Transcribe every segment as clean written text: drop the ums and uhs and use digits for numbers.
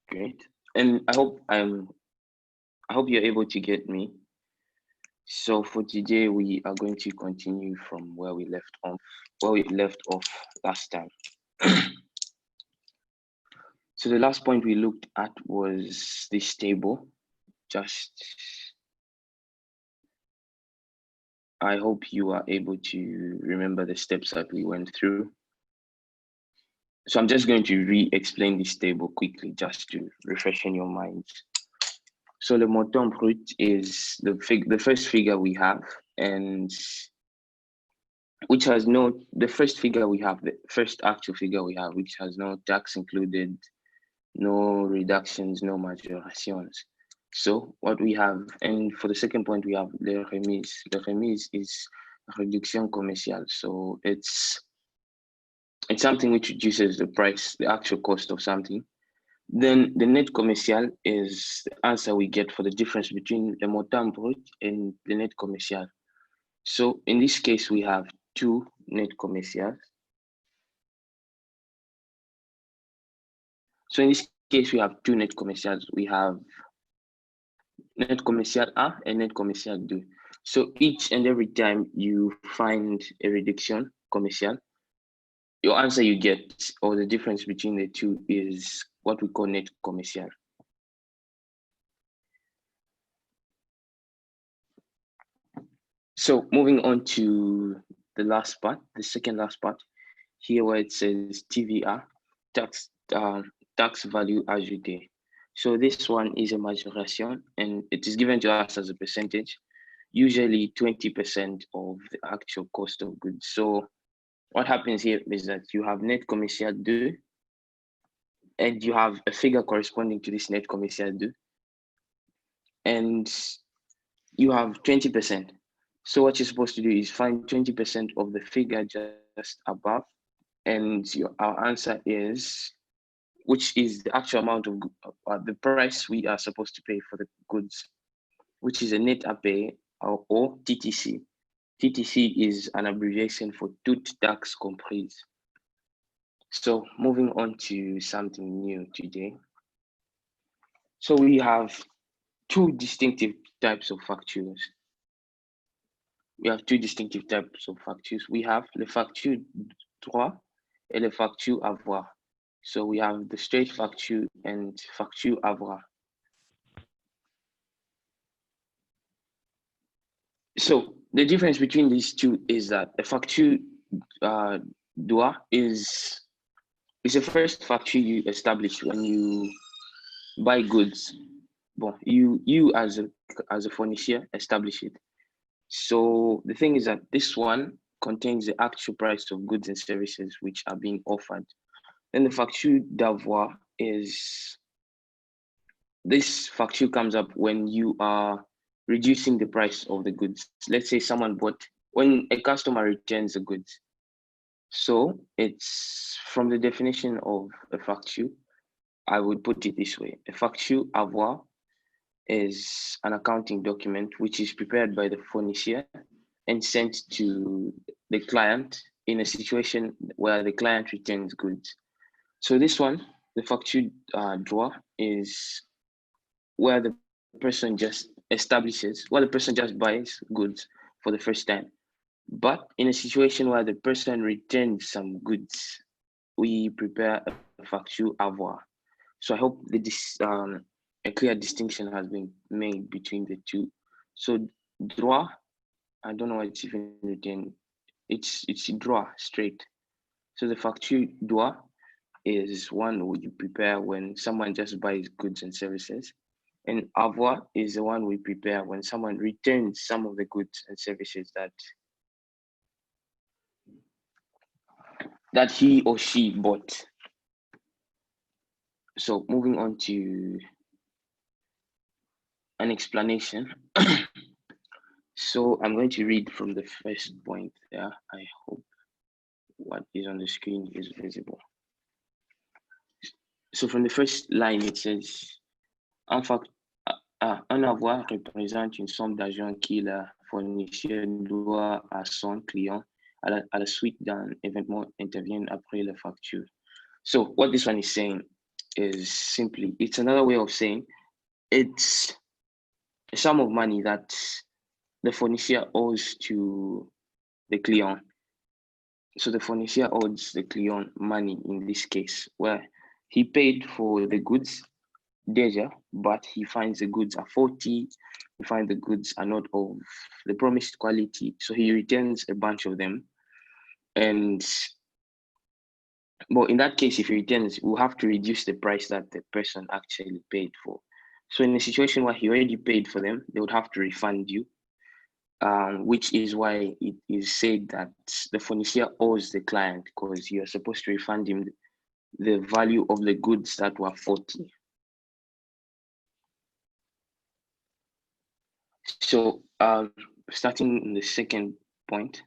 Great. And I hope you're able to get me. So for today, we are going to continue from where we left off last time. So the last point we looked at was this table. I hope you are able to remember the steps that we went through. So I'm just going to re-explain this table quickly, just to refresh in your minds. So the montant brut is the first figure we have, and which has the first actual figure we have, which has no tax included, no reductions, no majorations. So what we have, and for the second point, we have the remise. The remise is réduction commerciale. So it's something which reduces the price, the actual cost of something. Then the net commercial is the answer we get for the difference between the montant brut and the net commercial. So in this case, we have two net commercials. So in this case, we have two net commercials. We have net commercial A and net commercial B. So each and every time you find a reduction commercial, your answer you get, or the difference between the two, is what we call net commercial. So moving on to the last part, the second last part, here where it says TVA, tax value ajouté. So this one is a majoration, and it is given to us as a percentage, usually 20% of the actual cost of goods. So what happens here is that you have net commercial 2, and you have a figure corresponding to this net commercial 2, and you have 20%. So what you're supposed to do is find 20% of the figure just above, and our answer is, which is the actual amount of the price we are supposed to pay for the goods, which is a net à payer, or TTC. TTC is an abbreviation for toute taxe comprise. So moving on to something new today. So we have two distinctive types of factures. We have two distinctive types of factures. We have le facture droit and le facture avoir. So we have the straight facture and facture avoir. So the difference between these two is that a facture droit is the first facture you establish when you buy goods. Well, you as a fournisseur establish it. So the thing is that this one contains the actual price of goods and services which are being offered. Then the facture d'avoir is, this facture comes up when you are reducing the price of the goods. Let's say when a customer returns the goods. So it's from the definition of a facture, I would put it this way: a facture avoir is an accounting document which is prepared by the fournisseur and sent to the client in a situation where the client returns goods. So this one, the facture droit, is where the person just buys goods for the first time. But in a situation where the person returns some goods, we prepare a facture avoir. So I hope that this a clear distinction has been made between the two. So droit, I don't know what it's even written. It's droit straight. So the facture droit is one you prepare when someone just buys goods and services. And avoir is the one we prepare when someone returns some of the goods and services that he or she bought. So moving on to an explanation. So I'm going to read from the first point there. I hope what is on the screen is visible. So from the first line, it says, en fact, un avoir représente une somme d'argent que le fournisseur doit à son client à la suite d'un événement intervient après la facture. So what this one is saying is simply, it's another way of saying it's a sum of money that the fournisseur owes to the client. So the fournisseur owes the client money in this case, where he paid for the goods déjà, but he finds the goods are faulty. He finds the goods are not of the promised quality. So he returns a bunch of them. And well, in that case, if he returns, we'll have to reduce the price that the person actually paid for. So in a situation where he already paid for them, they would have to refund you, which is why it is said that the fournisseur owes the client because you're supposed to refund him the value of the goods that were faulty. So starting in the second point,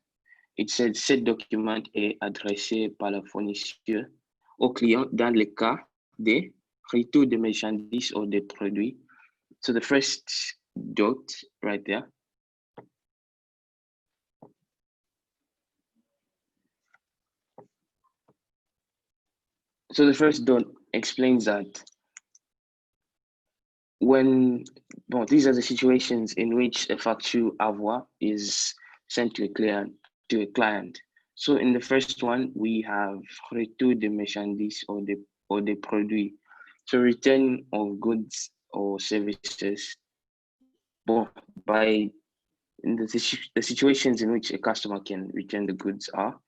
it said cette document est adressé par le fournisseur au client dans le cas des retours de marchandises ou de produits. So the first dot right there. So the first dot explains that when, well, these are the situations in which a facture avoir is sent to a client. So in the first one, we have retour de marchandises or de produits. So return of goods or services. Well, by in the situations in which a customer can return the goods are,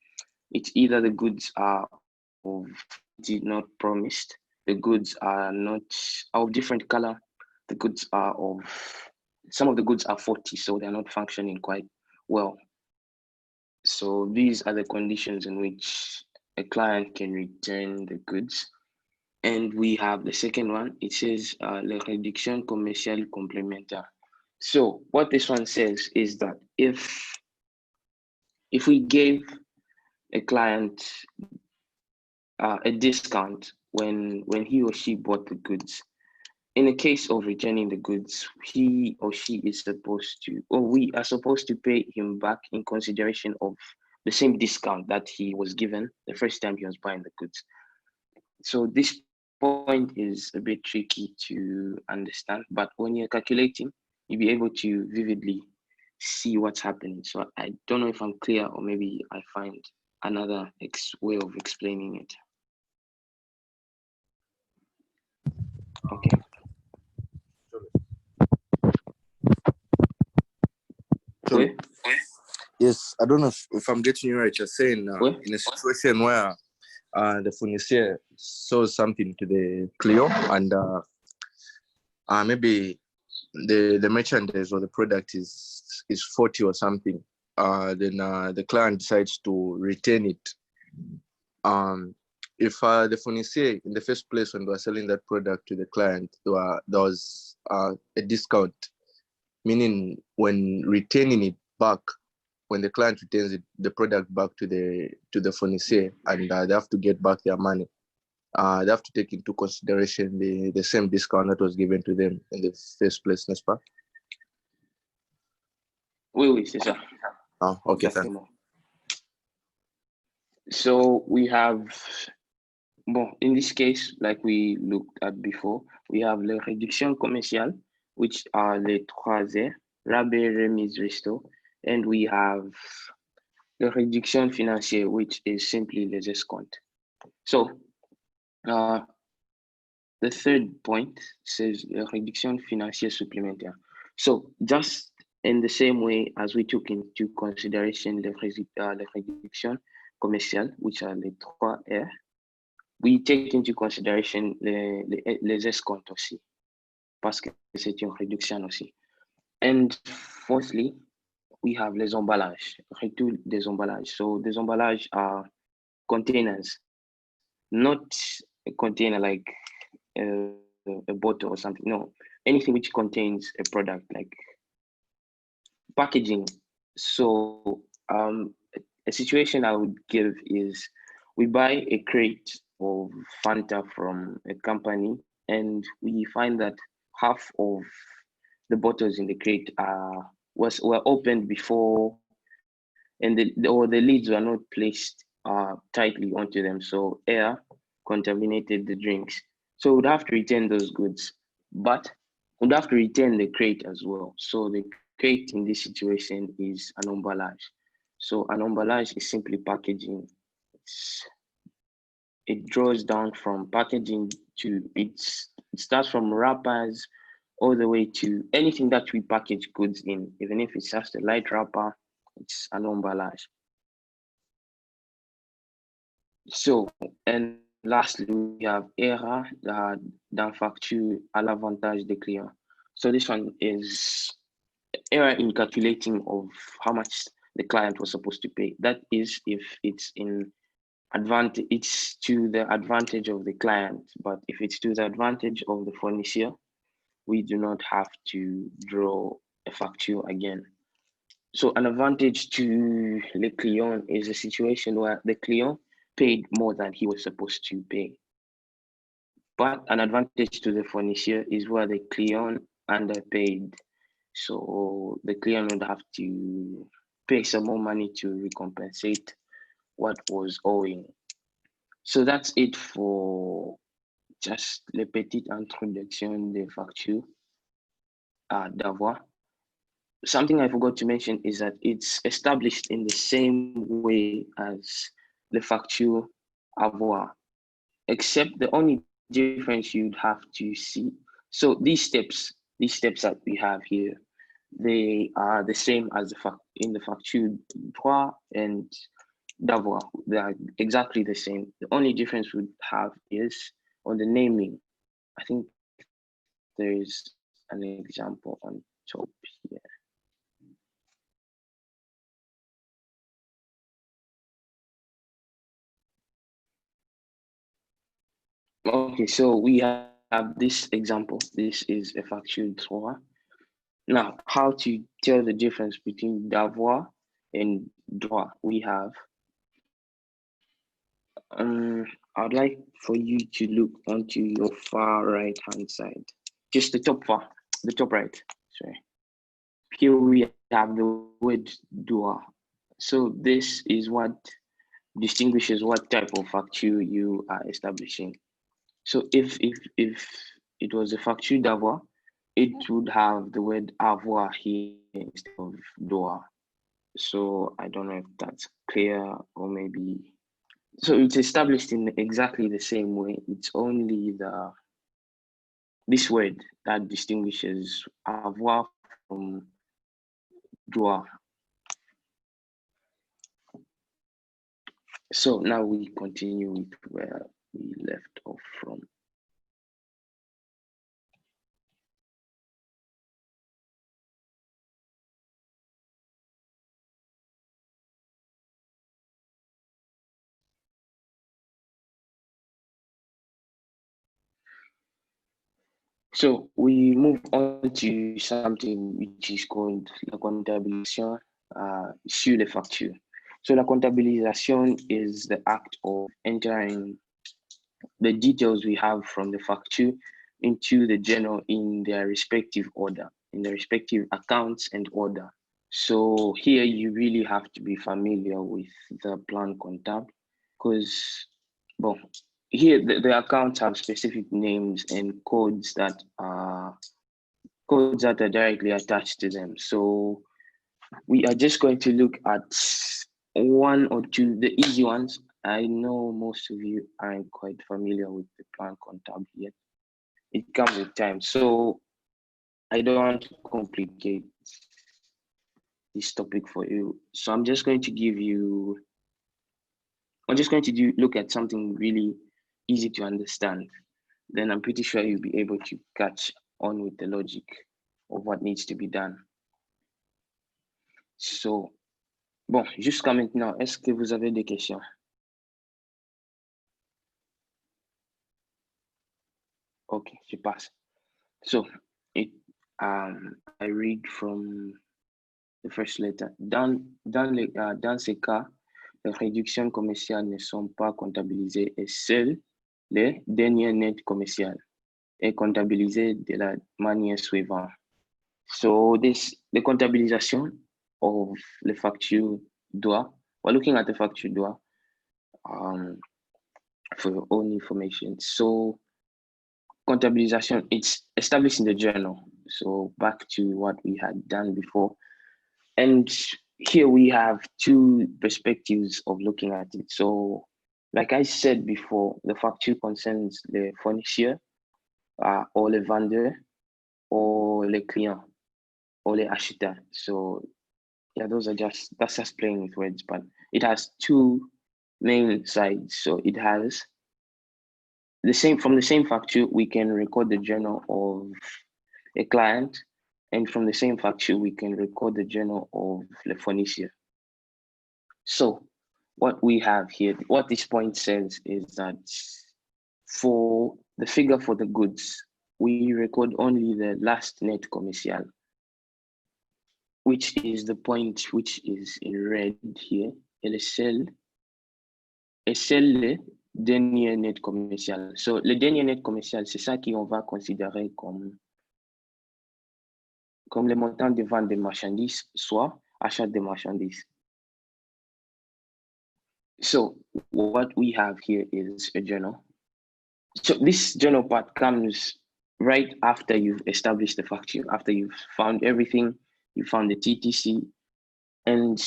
it's either the goods are of not promised, the goods are not of different color, the goods are of, some of the goods are faulty, so they're not functioning quite well. So these are the conditions in which a client can return the goods. And we have the second one, it says la réduction commerciale complémentaire. So what this one says is that if we gave a client a discount when he or she bought the goods, in the case of returning the goods, he or she is supposed to, or we are supposed to pay him back in consideration of the same discount that he was given the first time he was buying the goods. So this point is a bit tricky to understand, but when you're calculating, you'll be able to vividly see what's happening. So I don't know if I'm clear, or maybe I find another way of explaining it. Okay. So, yes, I don't know if I'm getting you right. You're saying in a situation where the fournisseur sells something to the client and maybe the merchandise or the product is faulty or something, then the client decides to return it. If the fournisseur in the first place when they were selling that product to the client, there was a discount, meaning when returning it back, when the client returns the product back to the fournisseur and they have to get back their money, they have to take into consideration the same discount that was given to them in the first place, n'est-ce pas? Oui, c'est ça. Oh, okay, thank you. So we have, well, in this case, like we looked at before, we have la réduction commerciale, which are les 3 rabais, remise, resto, and we have the réduction financière, which is simply les escomptes. So the third point says réduction financière supplémentaire. So just in the same way as we took into consideration les réductions commerciales, which are les 3R, we take into consideration les escomptes aussi, parce que c'est une réduction aussi. And fourthly, we have les emballages, retour des emballages. So des emballages are containers, not a container like a bottle or something. No, anything which contains a product like packaging. So a situation I would give is we buy a crate of Fanta from a company and we find that half of the bottles in the crate were opened before, and the lids were not placed tightly onto them, so air contaminated the drinks. So we'd have to return those goods, but we'd have to return the crate as well. So the crate in this situation is an emballage. So an emballage is simply packaging. It draws down from packaging to it starts from wrappers all the way to anything that we package goods in, even if it's just a light wrapper, it's an emballage. So, and lastly, we have error dans facture à l'avantage des clients. So this one is error in calculating of how much the client was supposed to pay. That is if it's in advantage, it's to the advantage of the client, but if it's to the advantage of the fournisseur, we do not have to draw a facture again. So an advantage to le client is a situation where the client paid more than he was supposed to pay. But an advantage to the fournisseur is where the client underpaid. So the client would have to pay some more money to recompensate what was owing. So that's it for just le petite introduction des factures d'avoir. Something I forgot to mention is that it's established in the same way as the facture avoir, except the only difference you'd have to see. So these steps that we have here, they are the same as in the facture droit and d'avoir. They are exactly the same. The only difference we have is on the naming. I think there is an example on top here. Okay, so we have this example. This is a facture droit. Now, how to tell the difference between d'avoir and droit? We have, I'd like for you to look onto your far right hand side, just the top right, sorry. Here we have the word droit. So this is what distinguishes what type of facture you are establishing. So if it was a facture d'avoir, it would have the word avoir here instead of droit. So I don't know if that's clear, or maybe. So it's established in exactly the same way. It's only this word that distinguishes avoir from droit. So now we continue with where we left off from. So we move on to something which is called la comptabilisation sur les factures. So la comptabilisation is the act of entering the details we have from the facture into the journal in their respective order, in the respective accounts and order. So here you really have to be familiar with the plan comptable, because, well, here the accounts have specific names and codes that are directly attached to them. So we are just going to look at one or two, the easy ones. I know most of you aren't quite familiar with the plan comptable yet. It comes with time. So I don't want to complicate this topic for you. So I'm just going to look at something really easy to understand. Then I'm pretty sure you'll be able to catch on with the logic of what needs to be done. So, bon, jusqu'à maintenant, est-ce que vous avez des questions? Okay, je passe. So, I read from the first letter. Dans ces cas, les réductions commerciales ne sont pas comptabilisées et seuls les derniers nets commerciaux est comptabilisé de la manière suivante. So the comptabilisation of the facture droit. We're looking at the facture droit for your own information. So comptabilisation, it's established in the journal. So back to what we had done before. And here we have two perspectives of looking at it. So like I said before, the facture concerns the fournisseur or le vendeur or le client or le acheteur. So yeah, that's just playing with words, but it has two main sides. So it has from the same facture, we can record the journal of a client, and from the same facture, we can record the journal of the fournisseur. So what we have here, what this point says is that for the figure for the goods, we record only the last net commercial, which is the point which is in red here, et le dernier net commercial. So le dernier net commercial, c'est ça qu'on va considérer comme le montant de vente des marchandises, soit achat de marchandises. So what we have here is a journal. So this journal part comes right after you've established the facture, after you've found everything, you found the TTC, and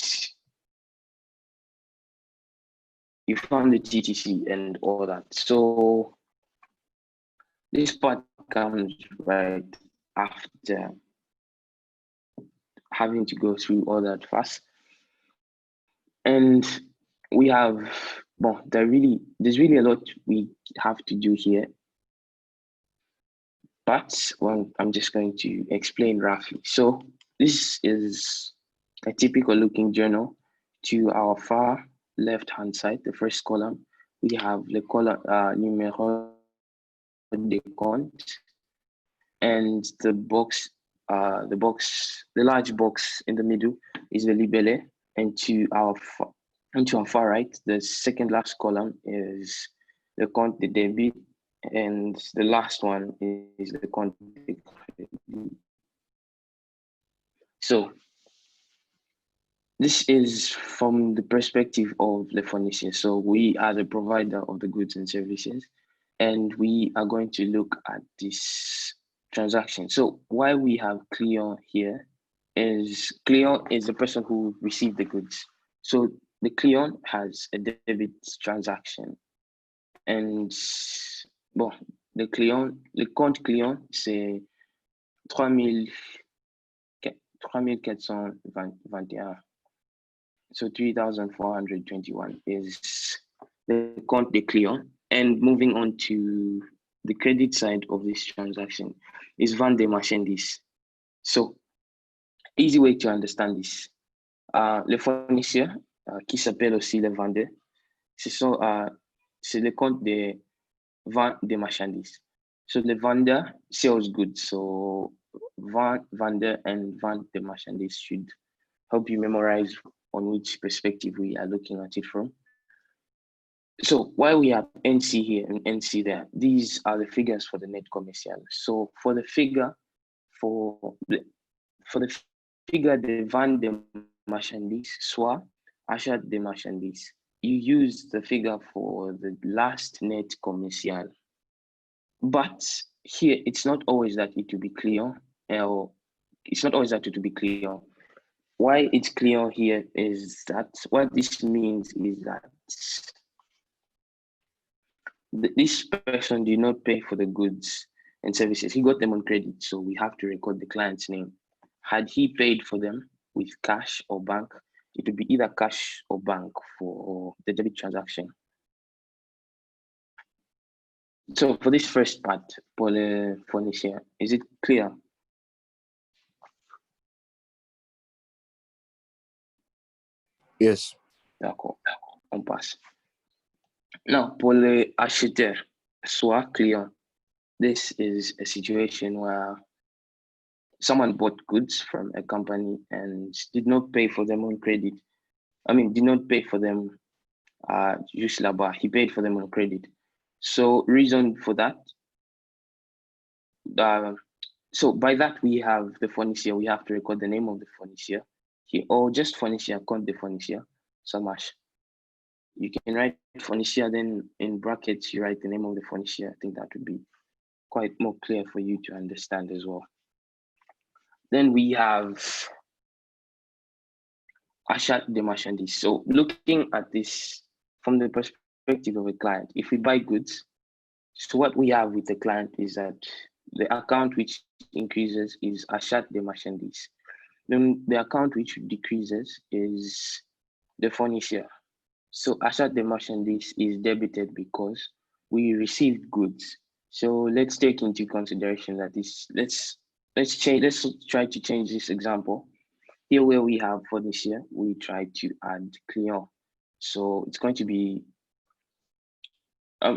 you found the TTC and all that. So this part comes right after having to go through all that fast. And we have, well, there's really a lot we have to do here. But well, I'm just going to explain roughly. So this is a typical looking journal. To our far left-hand side, the first column, we have the column numéro de compte, and the large box in the middle is the libellé, and to our far right, the second last column is the compte de débit, and the last one is the compte de crédit. So this is from the perspective of the fournisseur. So we are the provider of the goods and services, and we are going to look at this transaction. So why we have client here is client is the person who received the goods. So the client has a debit transaction, and bon, le compte client, c'est 3,421. So 3,421 is the compte de client. And moving on to the credit side of this transaction is vente des marchandises. So easy way to understand this. Le fournisseur, qui s'appelle aussi le vendeur, c'est le compte de vente des marchandises. So the vendor sells goods. So vendor and vente des marchandises should help you memorize on which perspective we are looking at it from. So while we have NC here and NC there, these are the figures for the net commercial. So for the figure de vente des marchandises, soit achat de marchandises, you use the figure for the last net commercial. But here, it's not always that it will be clear, or it's not always that it will be clear. why it's clear here is that what this means is that this person did not pay for the goods and services. He got them on credit, so we have to record the client's name. Had he paid for them with cash or bank, it would be either cash or bank for the debit transaction. So for this first part, pour le fournisseur, is it clear? Yes. D'accord, on passe. Now, pour le acheteur, soit client, this is a situation where someone bought goods from a company and did not pay for them on credit. I mean, did not pay for them juste là-bas. He paid for them on credit. So reason for that, so by that we have the fournisseur. We have to record the name of the fournisseur, or just fournisseur, compte de fournisseur, ça marche. You can write fournisseur, then in brackets you write the name of the fournisseur. I think that would be quite more clear for you to understand as well. Then we have achat de marchandises. So looking at this from the perspective of a client, if we buy goods, so what we have with the client is that the account which increases is achat de marchandises. Then the account which decreases is the fournisseur. So achat de marchandises is debited because we received goods. So let's take into consideration that this, let's try to change this example. Here where we have fournisseur, we try to add client. So it's going to be,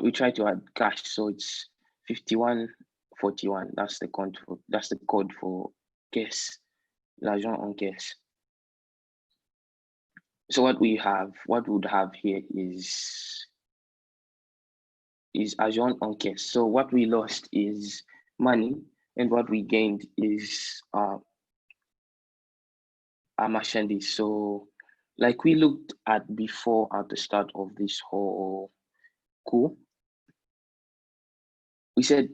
we try to add cash. So it's 5141. That's the code for caisse, l'argent en caisse. So what we would have here is argent en caisse. So what we lost is money, and what we gained is a marchandise. So like we looked at before at the start of this whole cool, we said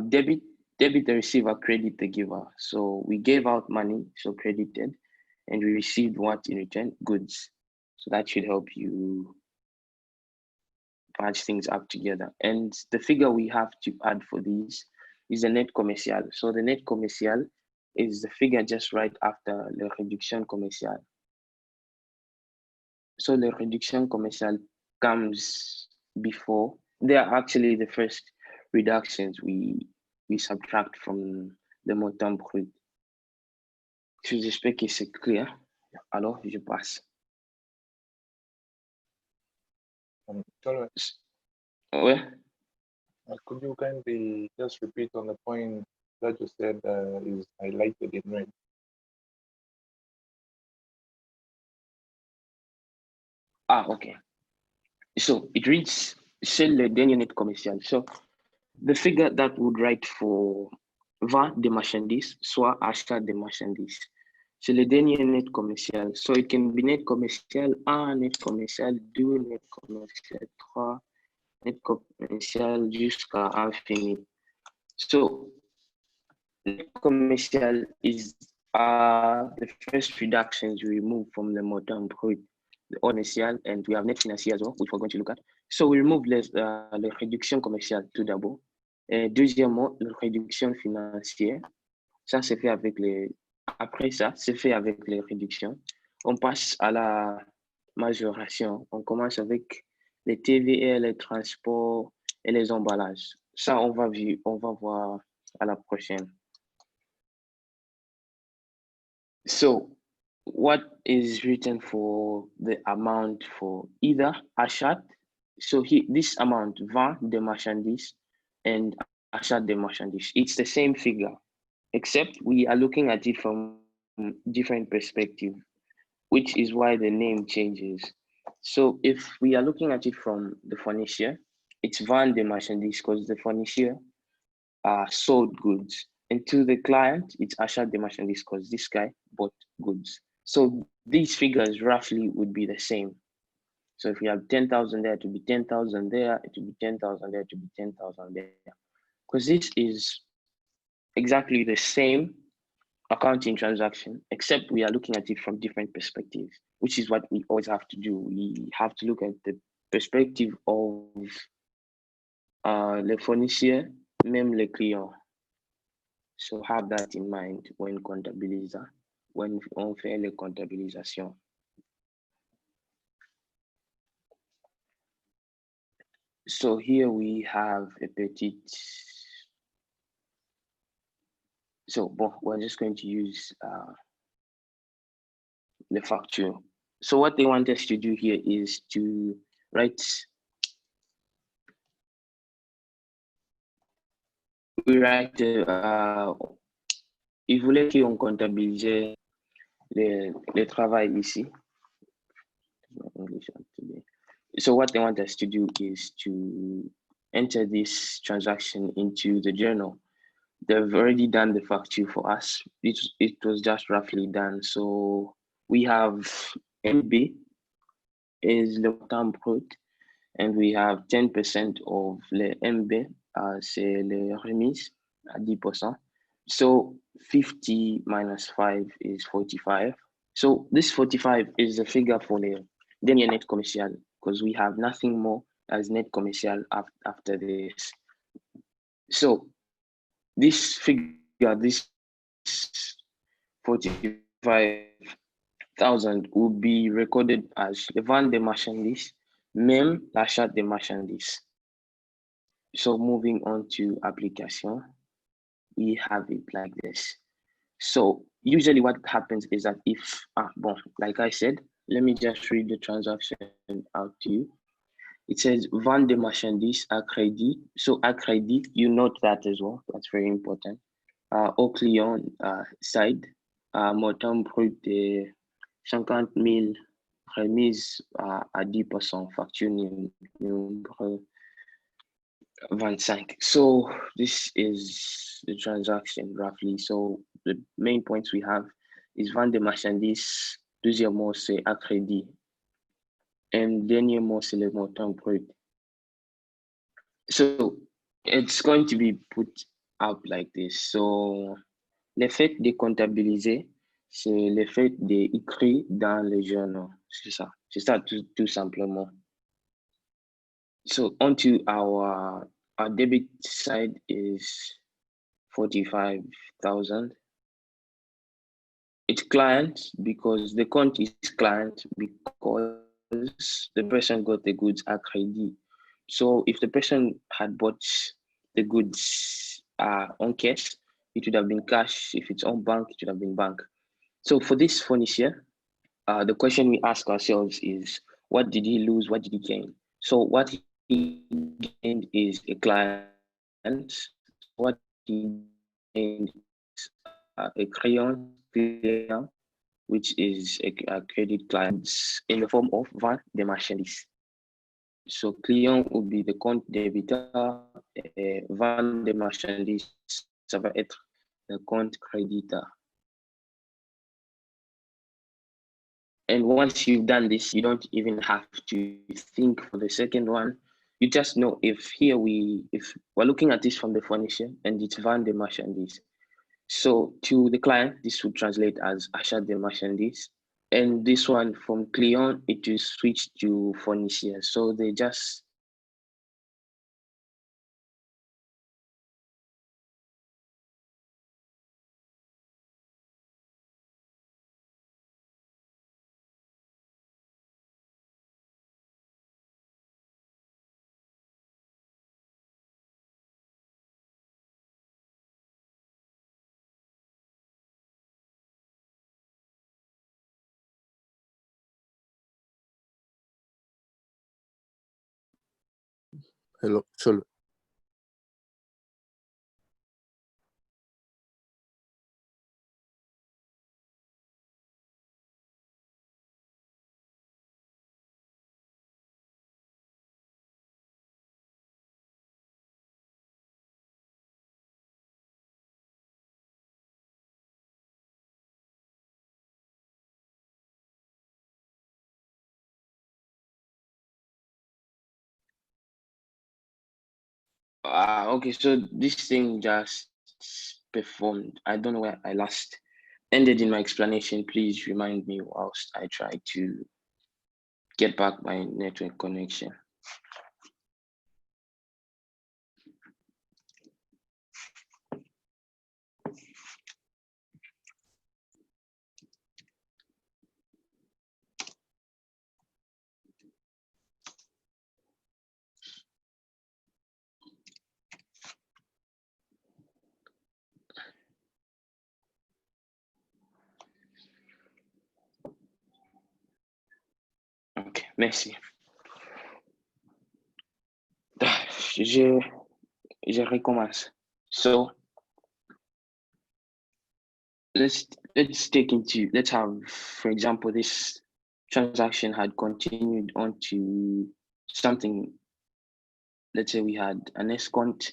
debit the receiver, credit the giver. So we gave out money, so credited, and we received what in return? Goods. So that should help you patch things up together. And the figure we have to add for these is the net commercial. So the net commercial is the figure just right after the réduction commerciale. So the réduction commerciale comes before. They are actually the first reductions we subtract from the montant brut. J'espère que c'est clair. Alors, je passe. Ouais. Could you kindly just repeat on the point that you said is highlighted in red? Okay. So it reads, c'est le dernier net commercial. So the figure that would write for vente de marchandises, soit achat de marchandises. C'est le dernier net commercial. So it can be net commercial 1, net commercial 2, net commercial 3, net commercial jusqu'à infini. So net commercial is the first reductions we remove from the montant brut, the commercial, and we have net financier as well, which we're going to look at. So we remove le réduction commerciale tout d'abord. Deuxièmement, la réduction financière. Ça, c'est fait avec les... Après ça, c'est fait avec les réductions. On passe à la majoration. On commence avec les TVA, les transports et les emballages. Ça, on va voir à la prochaine. So, what is written for the amount for either achat? So this amount, vente de marchandises and achat de marchandises, it's the same figure, except we are looking at it from different perspective, which is why the name changes. So if we are looking at it from the fournisseur, it's vente de marchandises because the fournisseur sold goods. And to the client, it's achat de marchandises because this guy bought goods. So these figures roughly would be the same. So if we have 10,000 there, to be 10,000 there, it will be 10,000 there, to be 10,000 there. Because this is exactly the same accounting transaction, except we are looking at it from different perspectives, which is what we always have to do. We have to look at the perspective of le fournisseur, même le client. So have that in mind when on fait les comptabilisations. So here we have a petit. So we're just going to use the facture. So what they want us to do here is to write. We write. Ils voulaient qu'on comptabilise le travail ici. So what they want us to do is to enter this transaction into the journal. They've already done the facture for us. It was just roughly done. So we have MB is le montant brut, and we have 10% of le MB, c'est les remises à 10%. So 50 minus 5 is 45. So this 45 is the figure for the then your net commercial, because we have nothing more as net commercial after this. So this figure, this 45,000 will be recorded as the vente de marchandises, même l'achat de marchandises. So moving on to application, we have it like this. So usually what happens is that if, like I said, let me just read the transaction out to you. It says vente de marchandises à crédit. So à crédit, you note that as well. That's very important. Au client side, montant brut de 50,000 remise à 10%, facture numéro 25. So this is the transaction roughly. So the main points we have is vente de marchandises, deuxièmement c'est à crédit, and dernièrement c'est le montant brut. So it's going to be put up like this. So le fait de comptabiliser, c'est le fait d'écrire dans le journal. C'est ça tout simplement. So onto our debit side is 45,000. It's client because the count is client because the person got the goods at credit. So if the person had bought the goods on cash, it would have been cash. If it's on bank, it would have been bank. So for this fournisseur, the question we ask ourselves is, what did he lose? What did he gain? So what he gained is a client. What he gained is a créance, which is a credit client in the form of vente de marchandises. So client would be the compte débiteur, et vente de marchandises, ça va être le compte créditeur. And once you've done this, you don't even have to think for the second one. You just know if we're looking at this from the fournisseur and it's vente de marchandises. So to the client, this would translate as achat de marchandises. And this one from client, it is switched to fournisseur. So they just Hello, Cholo. okay, so this thing just performed. I don't know where I lost ended in my explanation, please remind me whilst I try to get back my network connection. Ok, merci. Je recommence. So let's have, for example, this transaction had continued on to something. Let's say we had an escont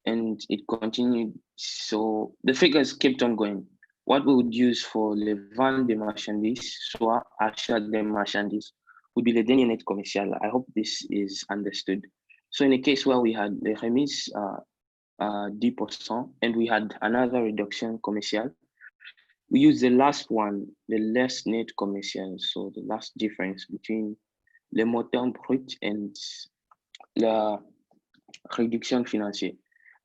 and it continued. So the figures kept on going. What we would use for le vente de marchandises, soit achat de marchandises, would be le dernier net commercial. I hope this is understood. So in a case where we had the remise 10% and we had another reduction commercial, we use the last one, the less net commercial, so the last difference between le montant brut and la réduction financière.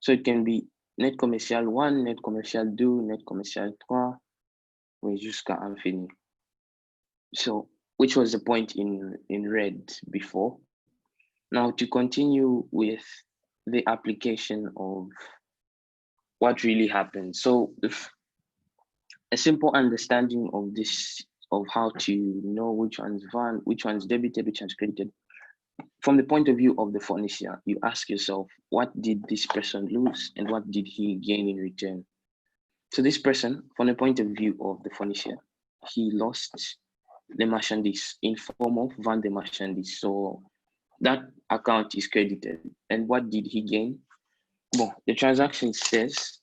So it can be net commercial 1, net commercial 2, net commercial 3, jusqu'à infini. So, which was the point in red before. Now to continue with the application of what really happened. So a simple understanding of this, of how to know which one's van, which one's debited, which one's credited. From the point of view of the fournisseur, you ask yourself, what did this person lose and what did he gain in return? So this person, from the point of view of the fournisseur, he lost the marchandise in form of vente de marchandise. So that account is credited. And what did he gain? Well, the transaction says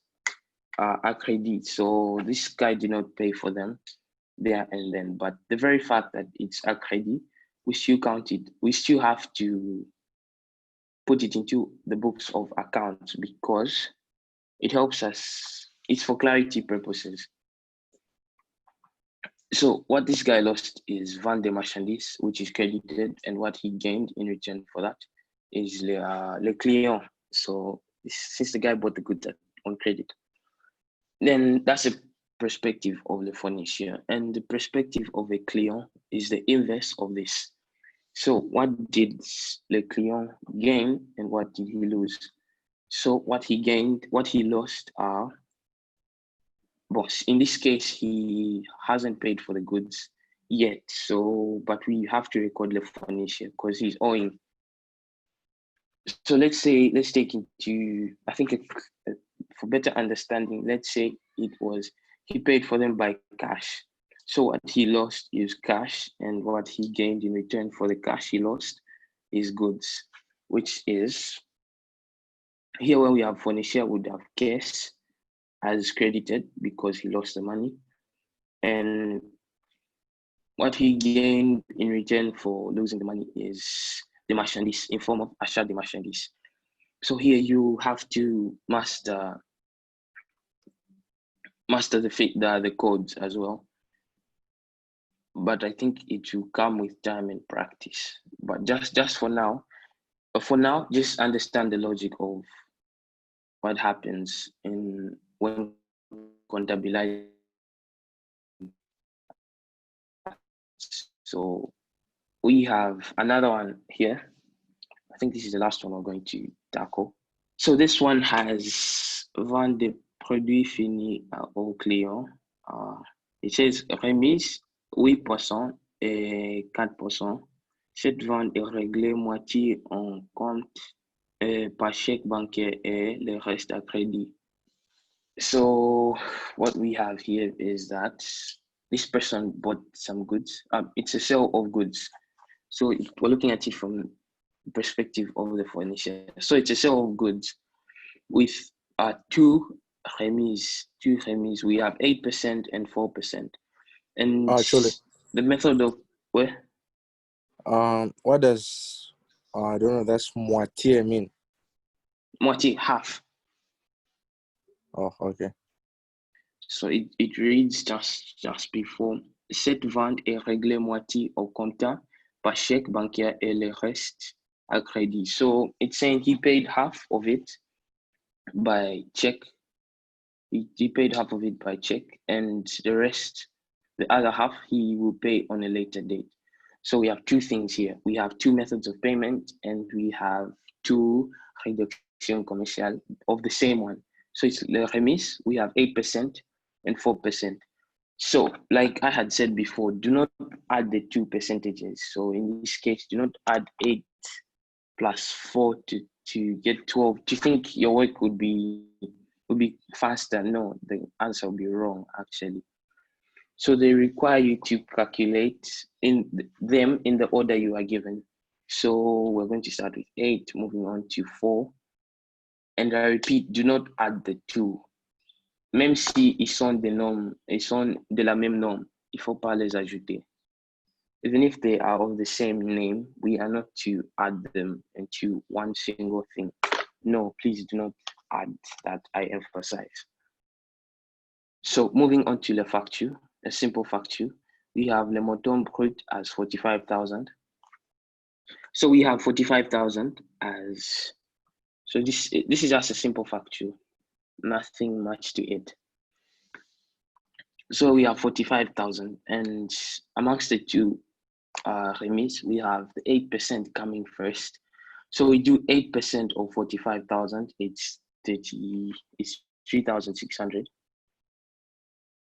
a credit. So this guy did not pay for them there and then, but the very fact that it's a credit, we still count it. We still have to put it into the books of accounts because it helps us. It's for clarity purposes. So what this guy lost is vente de marchandise, which is credited, and what he gained in return for that is le client. So since the guy bought the goods on credit, then that's a perspective of the fournisseur, and the perspective of a client is the inverse of this. So what did le client gain and what did he lose? So what he gained, what he lost are, boss. In this case, he hasn't paid for the goods yet. So, but we have to record the fournisseur because he's owing. So let's take into, I think for better understanding, let's say he paid for them by cash. So what he lost is cash, and what he gained in return for the cash he lost is goods, which is here where we have fournisseur would have cash as credited because he lost the money, and what he gained in return for losing the money is the marchandise in form of achat de marchandise. So here you have to master the codes as well. But I think it will come with time and practice. But just for now, just understand the logic of what happens when comptabilize. So we have another one here. I think this is the last one we're going to tackle. So this one has vente de produits finis au client. It says remise 8% et 4%. Cette vente est réglée moitié en compte par chèque bancaire et le reste à crédit. So what we have here is that this person bought some goods. It's a sale of goods. So we're looking at it from the perspective of the fournisseur. So it's a sale of goods with two remises. We have 8% and 4%. And Actually, the method of where? What does I don't know, that's moitié mean? Moitié, half. Oh, okay. So it reads just before. Cette vente est réglée moitié au comptant par chèque bancaire et le reste à crédit. So it's saying he paid half of it by check. He paid half of it by check, and the rest, the other half, he will pay on a later date. So we have two things here. We have two methods of payment, and we have two réduction commerciale of the same one. So it's the remise, we have 8% and 4%. So like I had said before, do not add the two percentages. So in this case, do not add 8 plus 4 to get 12. Do you think your work would be faster? No, the answer will be wrong actually. So they require you to calculate them in the order you are given. So we're going to start with 8, moving on to 4. And I repeat, do not add the 2. Même si ils sont de la même norme, il faut pas les ajouter. Even if they are of the same name, we are not to add them into one single thing. No, please do not add that, I emphasize. So moving on to the facture, a simple facture, we have le montant brut as 45,000. So we have 45,000 as, so this is just a simple facture, nothing much to it. So we have 45,000, and amongst the two remise, we have the 8% coming first. So we do 8% of 45,000, it's 3,600.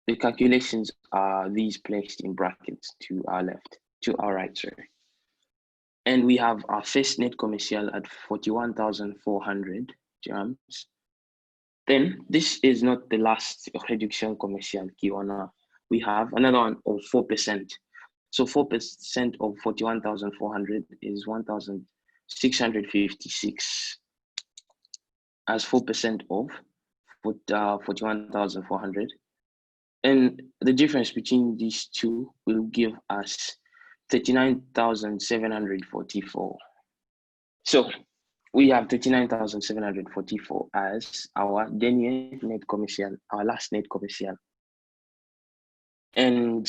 The calculations are these placed in brackets to our right, sorry. And we have our first net commercial at 41,400 dirhams. Then this is not the last réduction commerciale Kiwana. We have another one of 4%. So 4% of 41,400 is 1,656 as 4% of 41,400. And the difference between these two will give us 39,744. So we have 39,744 as our dernier net commercial, our last net commercial. And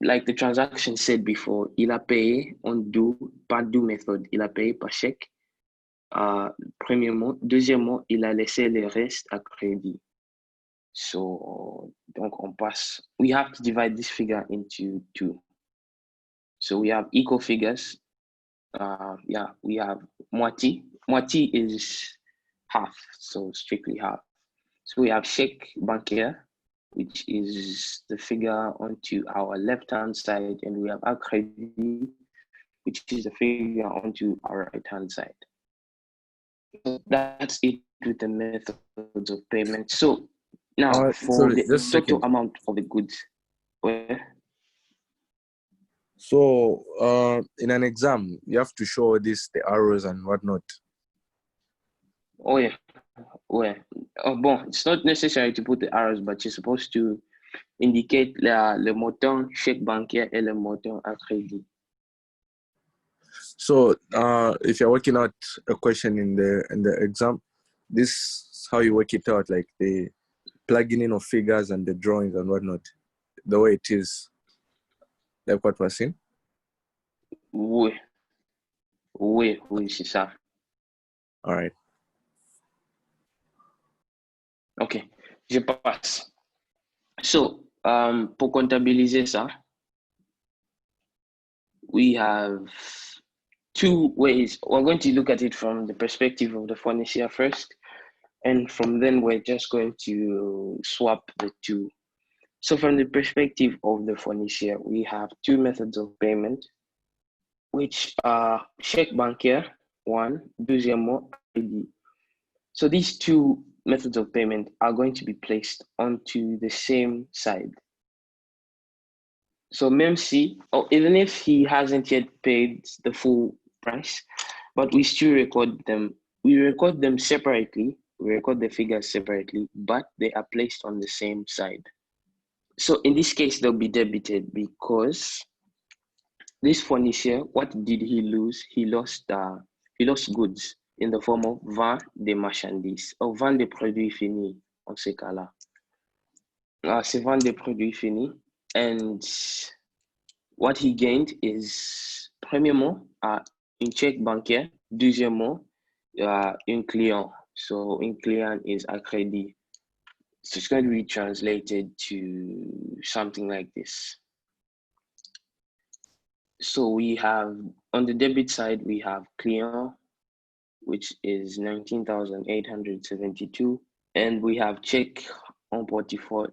like the transaction said before, il a payé en par deux méthodes. Il a payé par chèque, premièrement. Deuxièmement, il a laissé le reste à crédit. So, donc on passe. We have to divide this figure into two. So we have equal figures. We have moitié. Moitié is half, so strictly half. So we have chèque bancaire, which is the figure onto our left-hand side, and we have our crédit, which is the figure onto our right-hand side. So that's it with the methods of payment. So now for the total amount of the goods. So in an exam, you have to show the arrows and whatnot. Oh yeah. Bon, it's not necessary to put the arrows, but you're supposed to indicate le montant chèque bancaire et le montant à crédit. So if you're working out a question in the exam, this is how you work it out, like the plugging in of figures and the drawings and whatnot, the way it is, like what we're seeing. Oui, c'est ça. All right. Okay, je passe. So, pour comptabiliser ça, we have two ways. We're going to look at it from the perspective of the fournisseur first, and from then we're just going to swap the two. So from the perspective of the fournisseur, we have two methods of payment, which are chèque bancaire, one, deuxièmement, crédit. So these two methods of payment are going to be placed onto the same side. So même si, or even if he hasn't yet paid the full price, but we still record them. We record them separately. We record the figures separately, but they are placed on the same side. So in this case, they'll be debited because this fournisseur, what did he lose? He lost goods in the form of vente des marchandises, or vente des produits finis, en ce cas-là. c'est vendre des produits finis. And what he gained is, premièrement, une chèque bancaire. Deuxièmement, un client. So, un client is a crédit. So it's going to be translated to something like this. So we have, on the debit side, we have client, which is 19,872. And we have chèque en portefeuille.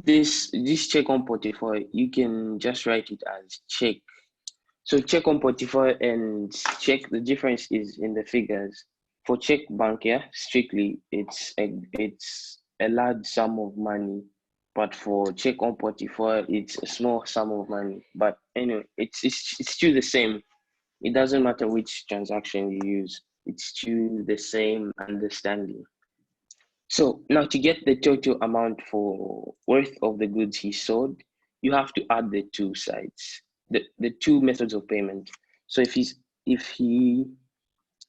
This chèque en portefeuille, you can just write it as chèque. So chèque en portefeuille and chèque, the difference is in the figures. For chèque bancaire, strictly, it's a large sum of money. But for chèque en portefeuille, it's a small sum of money. But anyway, it's still the same. It doesn't matter which transaction you use. It's still the same understanding. So now to get the total amount for worth of the goods he sold, you have to add the two sides, the two methods of payment. So if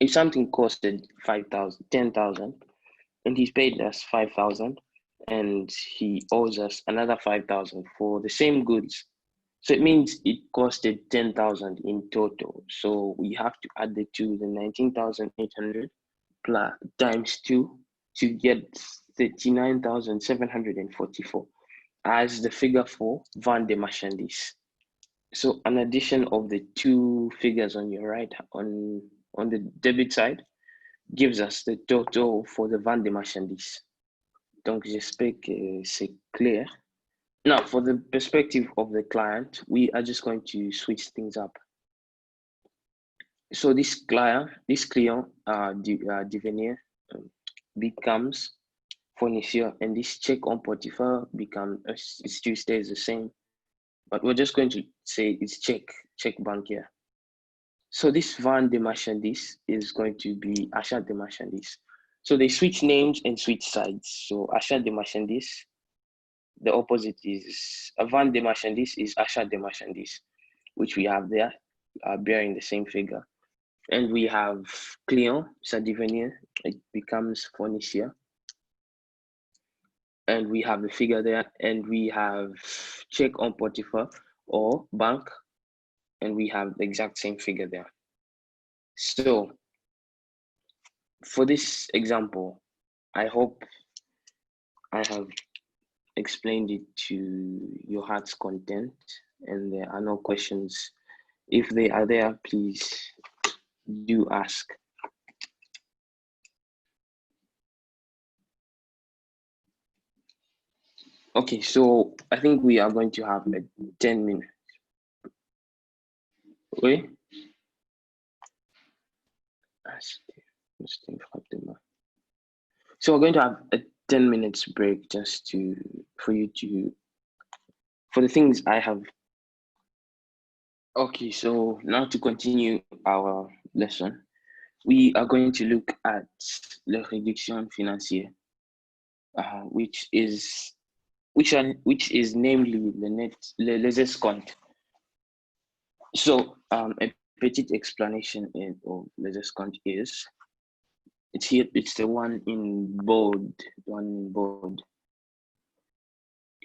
something costed 5,000, 10,000, and he's paid us 5,000, and he owes us another 5,000 for the same goods. So it means it costed 10,000 in total. So we have to add the two, the 19,800 plus times 2 to get 39,744 as the figure for vente de marchandises. So an addition of the two figures on your right, on the debit side, gives us the total for the vente de marchandises. Donc j'espère que c'est clair. Now, for the perspective of the client, we are just going to switch things up. So this client, devenir becomes fournisseur, and this chèque en portefeuille it still stays the same, but we're just going to say it's chèque bancaire. So this vente de marchandises is going to be achat de marchandises. So they switch names and switch sides. So achat de marchandises, the opposite is vente de marchandises is achat de marchandises, which we have there, bearing the same figure. And we have client, ça devenir, it becomes fournisseur. And we have the figure there, and we have chèque en portefeuille or bank, and we have the exact same figure there. So for this example, I hope I have explained it to your heart's content, and there are no questions. If they are there, please do ask. Okay, so I think we are going to have a 10 minutes. Oui? So we're going to have a 10 minutes break just for the things I have. Okay, so now to continue our lesson, we are going to look at la réduction financière, which is namely les escomptes. So a petite explanation of les escomptes is, it's the one in bold.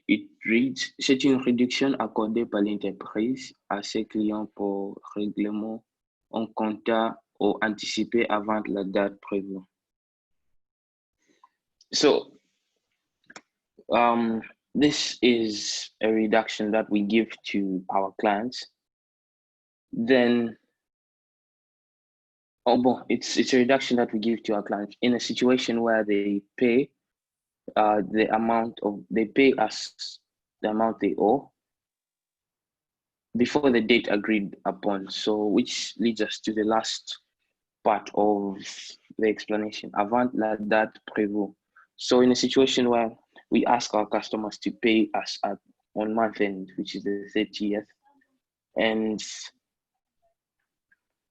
It reads, c'est une réduction accordée par l'entreprise à ses clients pour règlement en compta ou anticipé avant la date prévue. So this is a reduction that we give to our clients. Then, it's a reduction that we give to our clients in a situation where they pay they pay us the amount they owe before the date agreed upon. So which leads us to the last part of the explanation, avant la date prévue. So in a situation where we ask our customers to pay us on month end, which is the 30th, and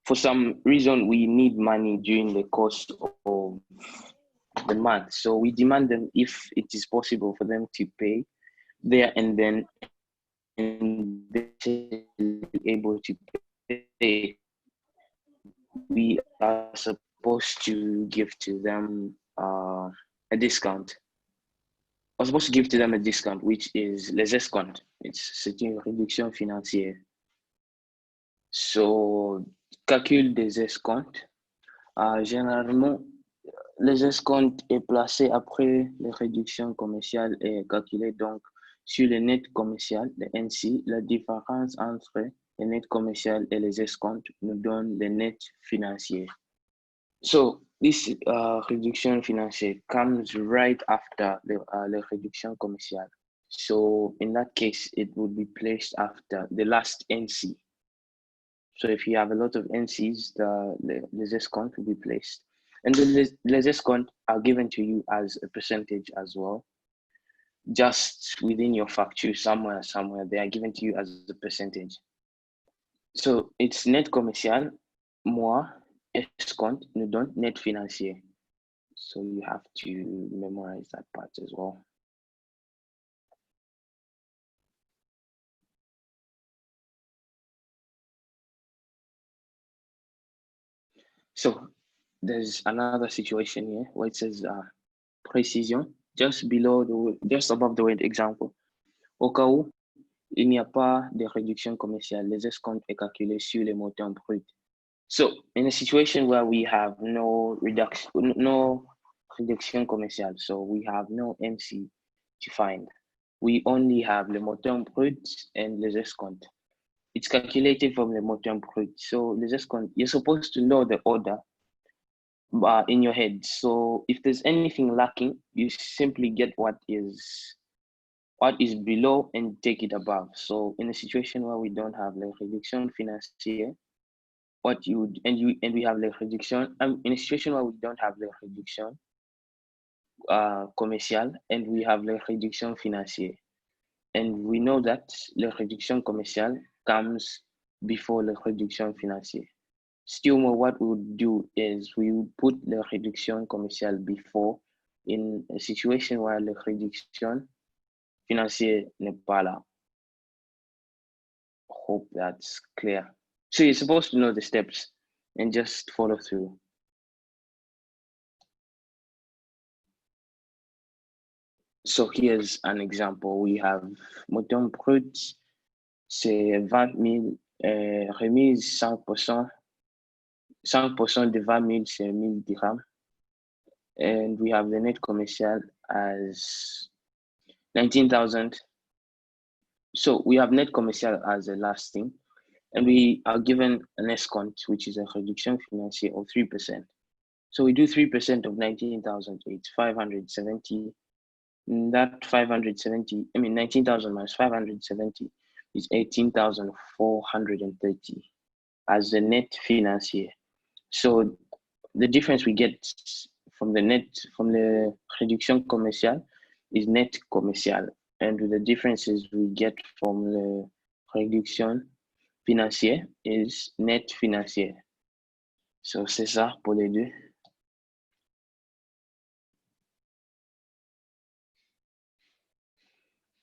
for some reason we need money during the course of the month, so we demand them if it is possible for them to pay there and then, and they're able to pay. We are supposed to give to them a discount. was supposed to give to them a discount, which is les escomptes. C'est une réduction financière. So, calcul des escomptes. Généralement, les escomptes est placé après les réductions commerciales et calculé donc sur le net commercial, le NC. La différence entre le net commercial et les escomptes nous donne le net financier. So this reduction financier comes right after the reduction commercial. So in that case, it would be placed after the last NC. So if you have a lot of NCs, the escompte will be placed. And the les escomptes are given to you as a percentage as well. Just within your facture, somewhere, they are given to you as a percentage. So it's net commercial, moins escompte nous donne net financier. So you have to memorize that part as well. So there's another situation here where it says précision, just above the word example. Au cas où il n'y a pas de réduction commerciale, les escomptes est calculé sur les montants bruts. So in a situation where we have no reduction commercial, so we have no MC to find, we only have le montant brut and les escomptes. It's calculated from the montant brut. So les escomptes, you're supposed to know the order in your head. So if there's anything lacking, you simply get what is below and take it above. So in a situation where we don't have la réduction financière, we have la réduction, in a situation where we don't have la réduction commerciale and we have la réduction financière, and we know that la réduction commerciale comes before la réduction financière. Still more, what we would do is we would put la réduction commerciale before in a situation where la réduction financière n'est pas là. Hope that's clear. So you're supposed to know the steps and just follow through. So here's an example. We have montant brut, c'est 20 000, remise 5%. 5% de 20 000, c'est 1000 dirhams. And we have the net commercial as 19,000. So we have net commercial as the last thing. And we are given an escompte, which is a réduction financière of 3%. So we do 3% of 19,000, it's 570. And that 570, 19,000 minus 570 is 18,430 as the net financier. So the difference we get from the réduction commerciale is net commercial. And the differences we get from the réduction financière is net financier. So c'est ça pour les deux.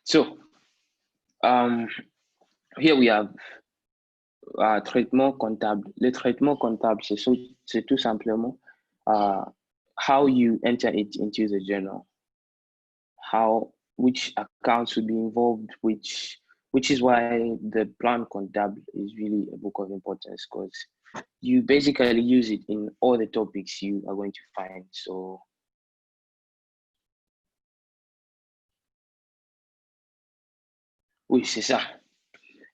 So here we have traitement comptable. Le traitement comptable, c'est tout simplement how you enter it into the journal, which accounts would be involved, which is why the plan comptable is really a book of importance, because you basically use it in all the topics you are going to find. So oui, c'est ça.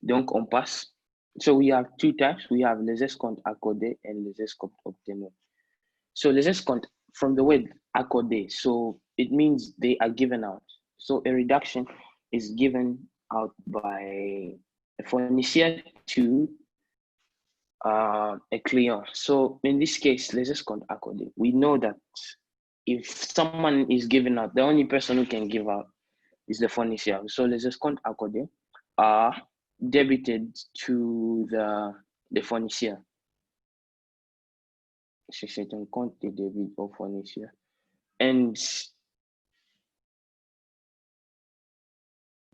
Donc on passe. So we have two types. We have les escomptes accordés and les escomptes obtenus. So les escomptes, from the word accordé, so it means they are given out. So a reduction is given out by a fournisseur to a client. So in this case, les escomptes accordés, we know that if someone is giving out, the only person who can give out is the fournisseur. So les escomptes accordés are debited to the fournisseur. C'est un compte de débit au fournisseur. And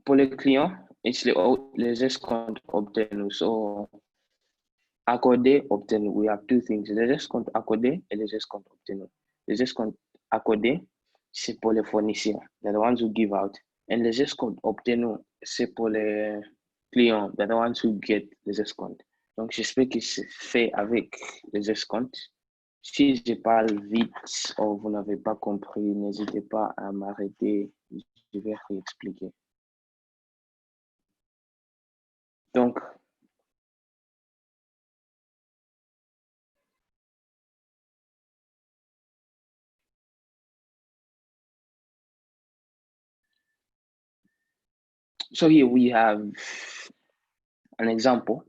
pour les clients, it's les escomptes obtenus. So accordé, obtenu, we have two things. Les escomptes accordés et les escomptes obtenus. Les escomptes accordés c'est pour les fournisseurs. They're the ones who give out. And les escomptes obtenus, c'est pour les clients. They're the ones who get les escomptes. Donc, j'espère que c'est fait avec les escomptes. Si je parle vite ou vous n'avez pas compris, n'hésitez pas à m'arrêter. Je vais réexpliquer. Donc, so here we have an example,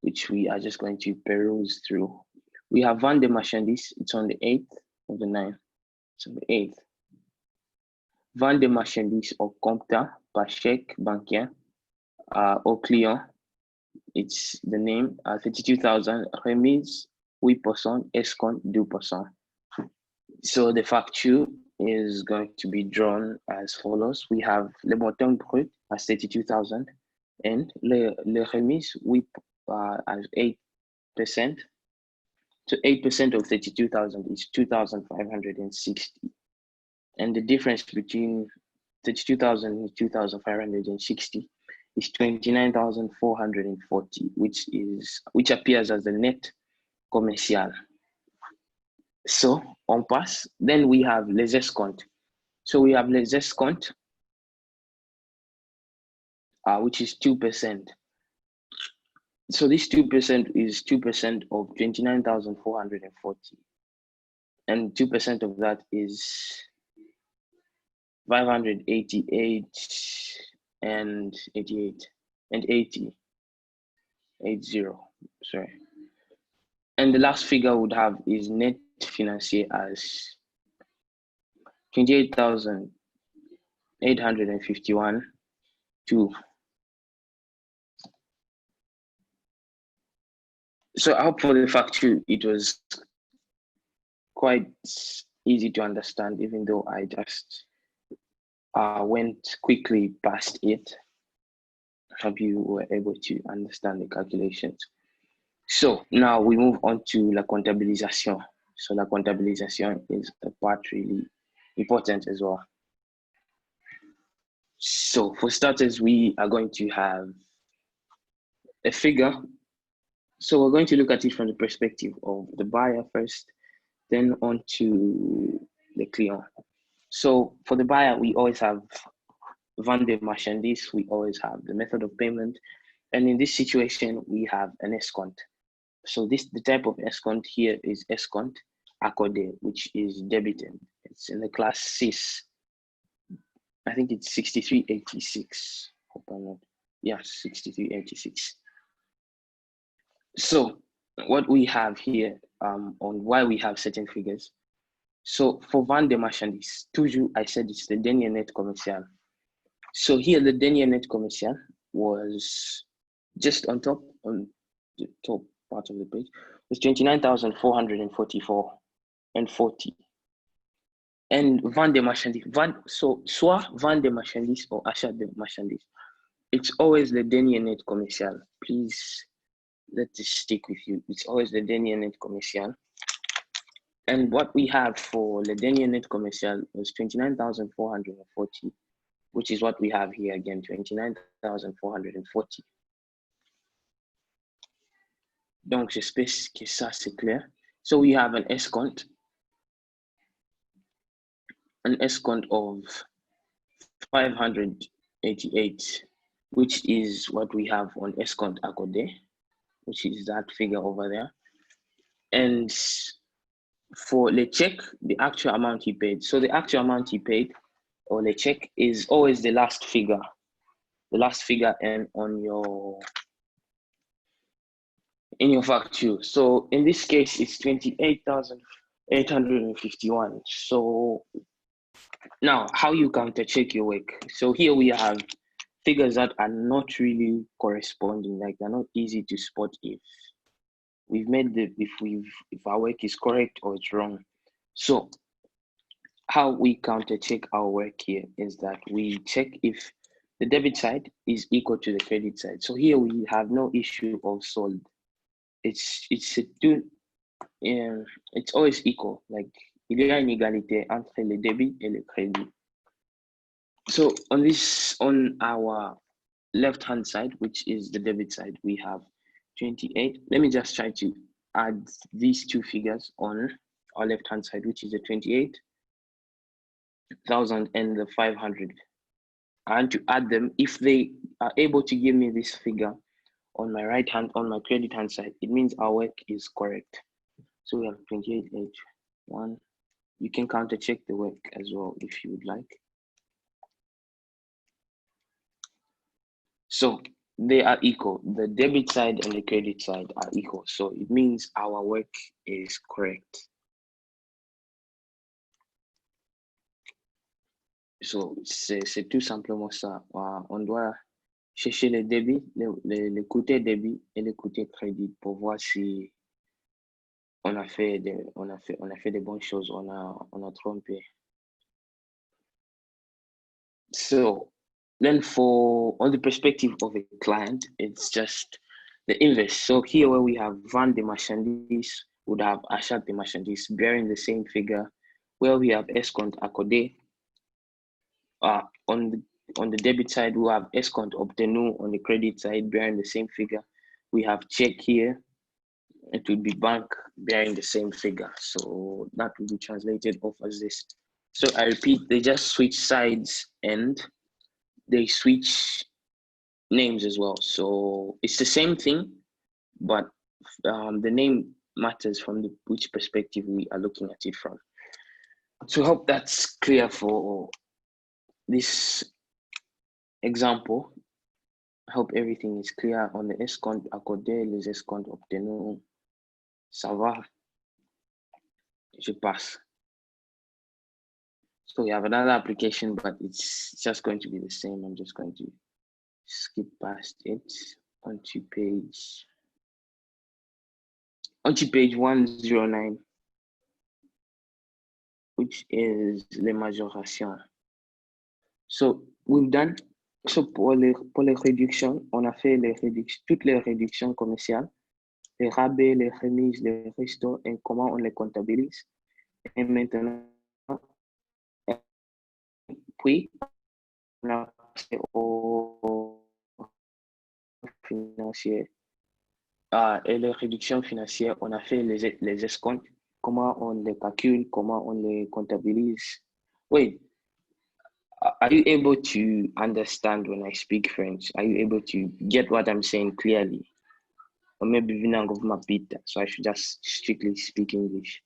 which we are just going to peruse through. We have vente de marchandises. It's on the 8th of the 9th. It's on the 8th. Vente de marchandises au comptant par chèque bancaire au client. It's the name, 32,000, remise 8%, escompte 2%. So the facture is going to be drawn as follows. We have le montant brut as 32,000 and le remise as 8%. So 8% of 32,000 is 2,560. And the difference between 32,000 and 2,560 is 29,440, which appears as the net commercial. So on pass, then we have les escomptes. So we have les escomptes, which is 2%. So this 2% is 2% of 29,440. And 2% of that is 588 and 88 and 80, sorry. And the last figure would have is net financier as 28,851 2. So I hope for the facture, it was quite easy to understand, even though I just went quickly past it. I hope you were able to understand the calculations. So now we move on to la comptabilisation. So la comptabilisation is a part really important as well. So for starters, we are going to have a figure. So we're going to look at it from the perspective of the buyer first, then on to the client. So for the buyer, we always have vente de marchandises, we always have the method of payment. And in this situation, we have an escompte. So the type of escompte here is escompte accordé, which is debited. It's in the class 6. I think it's 6386. Hope I'm not. Yeah, 6386. So what we have here on why we have certain figures. So for vente de marchandises, toujours I said it's the dernier net commercial. So here the dernier net commercial was just on top, on the top part of the page, was 29,444 and 40. And vente de marchandises, so soit vente de marchandises or achat de marchandises, it's always the dernier net commercial. Please let this stick with you. It's always the dernier net commercial. And what we have for the dernier net commercial was 29,440, which is what we have here again, 29,440. Donc, j'espère que ça c'est clair. So we have an escompte of 588, which is what we have on escompte accordé, which is that figure over there. And for the check, the actual amount he paid. So the actual amount he paid, or the check, is always the last figure and on your facture. So in this case, it's 28,851. So now, how you counter check your work? So here we have figures that are not really corresponding, like they're not easy to spot if we've made if our work is correct or it's wrong. So how we counter check our work here is that we check if the debit side is equal to the credit side. So here we have no issue of sold. It's always equal. Like il y a une égalité entre le débit et le crédit. So on our left-hand side, which is the debit side, we have 28. Let me just try to add these two figures on our left-hand side, which is the 28,000 and the 500. And to add them, if they are able to give me this figure on my right hand, on my credit hand side, it means our work is correct. So we have 28H1. You can counter check the work as well if you would like. So they are equal. The debit side and the credit side are equal. So it means our work is correct. So c'est tout simplement ça. On doit chercher les débits, les côtés débit et les côtés crédit pour voir si on a fait des bonnes choses, on a trompé. So then on the perspective of a client, it's just the inverse. So here where we have vente des marchandises, would have achat des marchandises bearing the same figure, where we have escompte accordé. On the debit side, we have escompte obtenu. On the credit side, bearing the same figure. We have check here. It would be bank bearing the same figure. So that will be translated off as this. So I repeat, they just switch sides and they switch names as well. So it's the same thing, but the name matters from which perspective we are looking at it from. So I hope that's clear for this example. I hope everything is clear on the escompte accordé, les escomptes obtenus. Ça va? Je passe. So we have another application, but it's just going to be the same. I'm just going to skip past it onto page 109, which is les majorations. So we've done, so pour les réductions, on a fait toutes les réductions commerciales, les rabais, les remises, les restos et comment on les comptabilise. Et maintenant, puis, on a passé au financier. Et les réductions financières, on a fait les escomptes, comment on les calcule, comment on les comptabilise. Wait, are you able to understand when I speak French? Are you able to get what I'm saying clearly? Or maybe so I should just strictly speak English.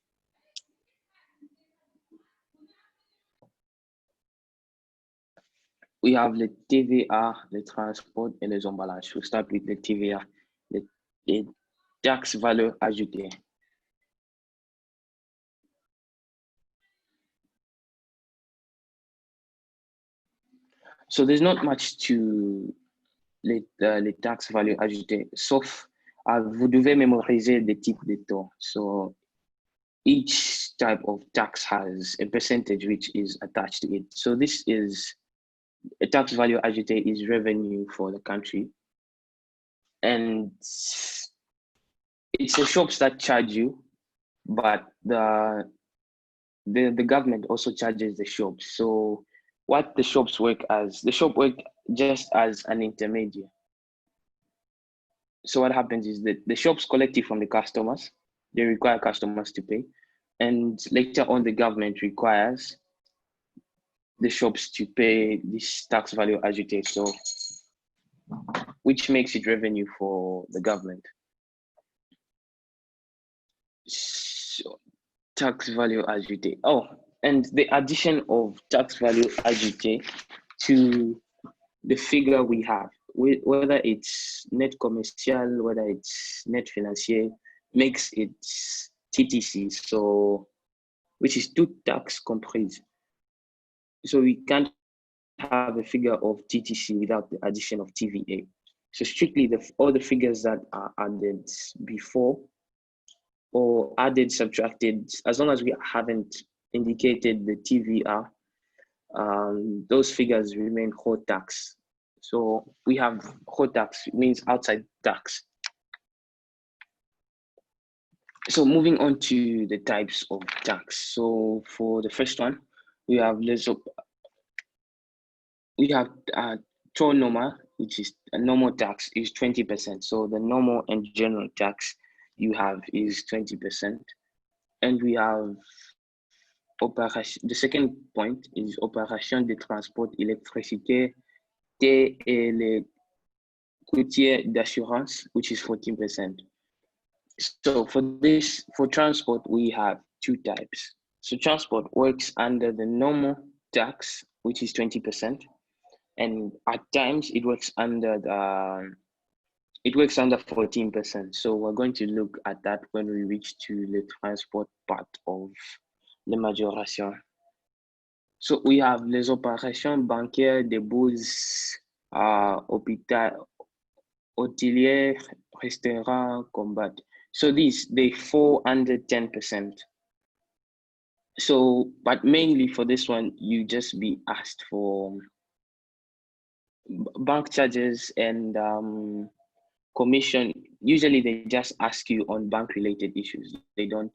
We have the TVA, the transport, et les emballages. We'll start with the TVA, the tax valeur ajoutée. So there's not much to les taxes valeur ajoutée, sauf vous devez mémoriser des types de taux. So each type of tax has a percentage which is attached to it. So this is a tax value ajoutée is revenue for the country. And it's the shops that charge you, but the government also charges the shops. So what the shops work just as an intermediary. So what happens is that the shops collect it from the customers. They require customers to pay. And later on, the government requires the shops to pay this tax value ajoutée, so which makes it revenue for the government. So, tax value ajoutée. Oh, and the addition of tax value ajoutée to the figure we have, whether it's net commercial, whether it's net financier, makes it TTC, so which is tout tax comprise. So we can't have a figure of TTC without the addition of TVA. So strictly all the figures that are added before or added, subtracted, as long as we haven't indicated the TVA, those figures remain hors tax. So we have hors tax, it means outside tax. So moving on to the types of tax. So for the first one, we have toll normal, which is a normal tax is 20%. So the normal and general tax you have is 20%. And we have the second point is opération de transport électricité et les coûtiers d'assurance, which is 14%. So for transport, we have two types. So transport works under the normal tax, which is 20%. And at times it works under 14%. So we're going to look at that when we reach to the transport part of the majoration. So we have les opérations bancaires des bourses, hôteliers, restaurants, combat. So they fall under 10%. So, but mainly for this one, you just be asked for bank charges and commission. Usually they just ask you on bank related issues. They don't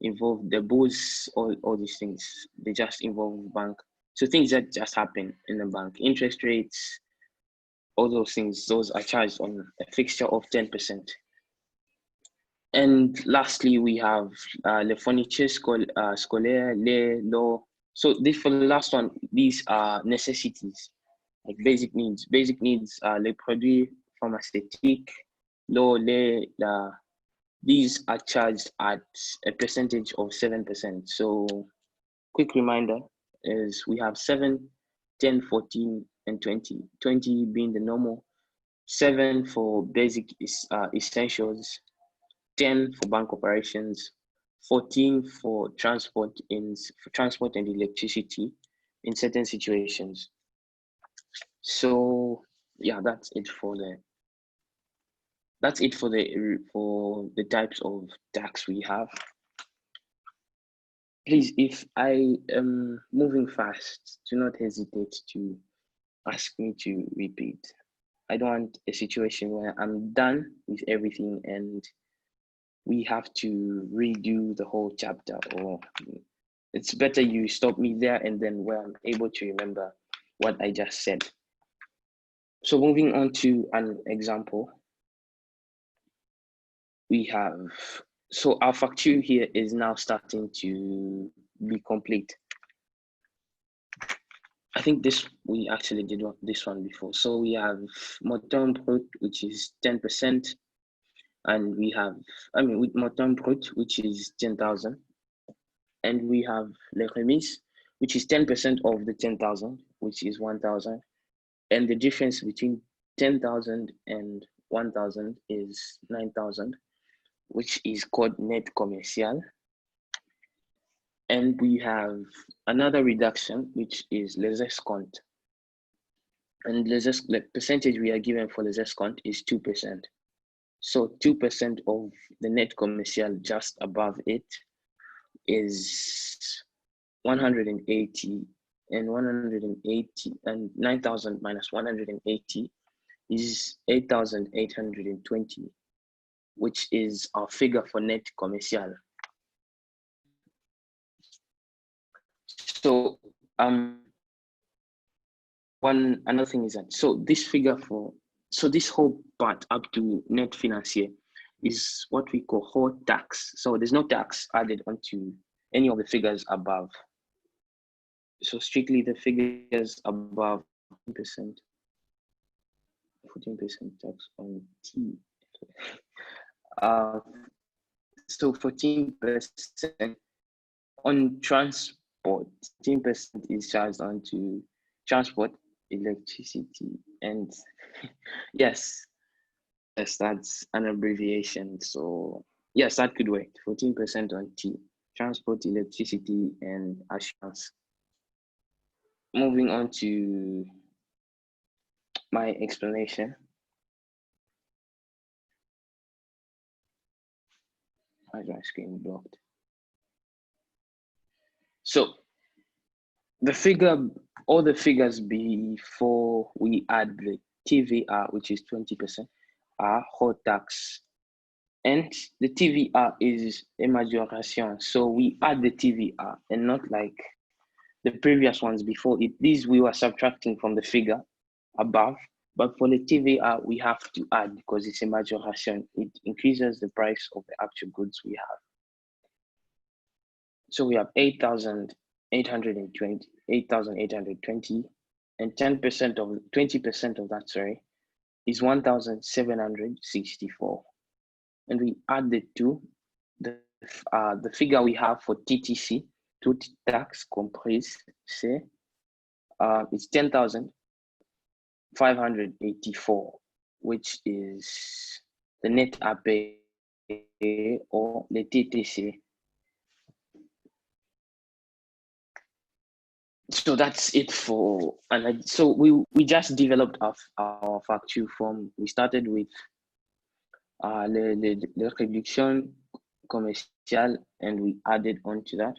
involve the books or all these things. They just involve bank. So things that just happen in the bank, interest rates, all those things, those are charged on a fixture of 10%. And lastly, we have les fournitures scolaires, les law. So this for the last one, these are necessities, like basic needs. Basic needs are les produits pharmaceutiques, these are charged at a percentage of 7%. So quick reminder is we have 7, 10, 14, and 20. 20 being the normal, 7 for basic essentials, 10 for bank operations, 14 for transport and electricity in certain situations. So yeah, that's it for the types of tax we have. Please, if I am moving fast, do not hesitate to ask me to repeat. I don't want a situation where I'm done with everything and we have to redo the whole chapter, or it's better you stop me there and then where I'm able to remember what I just said. So moving on to an example, we have, so our facture here is now starting to be complete. I think we actually did this one before. So we have montant brut, which is 10%. And we have, with montant brut, which is 10,000. And we have les remises, which is 10% of the 10,000, which is 1,000. And the difference between 10,000 and 1,000 is 9,000, which is called net commercial. And we have another reduction, which is les escomptes. And the percentage we are given for les escomptes is 2%. So 2% of the net commercial just above it is 180, and 180 and 9,000 minus 180 is 8,820, which is our figure for net commercial. So another thing is that, so this figure so this whole part up to net financier is what we call whole tax. So there's no tax added onto any of the figures above. So strictly the figures above 14% tax on T. So 14% on transport, 10% is charged onto transport, electricity, and yes, that's an abbreviation. So yes, that could work. 14% on T, transport, electricity, and assurance. Moving on to my explanation. Why is my screen blocked? So all the figures before we add the TVA, which is 20%, are whole tax. And the TVR is a majoration. So we add the TVR and not like the previous ones before it. These we were subtracting from the figure above. But for the TVR, we have to add because it's a majoration. It increases the price of the actual goods we have. So we have 8,820, and 10% of 20% of that, sorry, is 1,764. And we add the two, the figure we have for TTC, toute taxe comprise, it's 10,584, which is the net à payer or the TTC. So that's it for, and so we just developed our facture form. We started with the réduction commerciale, and we added on to that.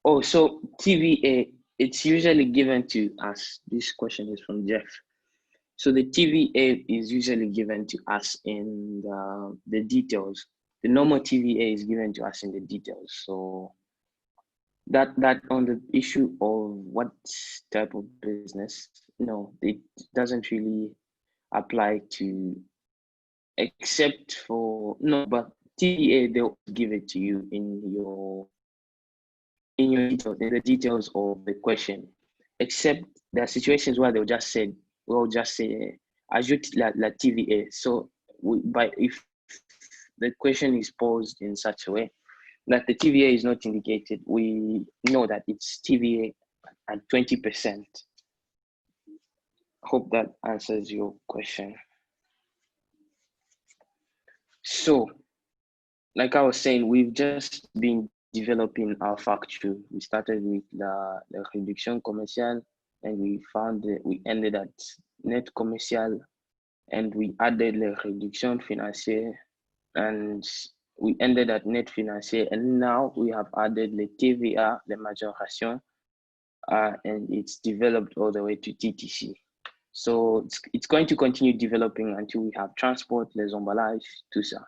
Oh, so TVA, it's usually given to us. This question is from Jeff. So the TVA is usually given to us in the details. The normal TVA is given to us in the details. So that on the issue of what type of business, no, it doesn't really apply to, except for, no, but TVA, they'll give it to you in details, in the details of the question, except there are situations where they'll just say, ajoute la TVA. So if the question is posed in such a way that the TVA is not indicated, we know that it's TVA at 20%. Hope that answers your question. So, like I was saying, we've just been developing our facture. We started with the réduction commerciale, and we found that we ended at net commercial, and we added the réduction financière, and we ended at net financier, and now we have added the TVA, the majoration, and it's developed all the way to TTC. So it's going to continue developing until we have transport, les emballages, tout ça.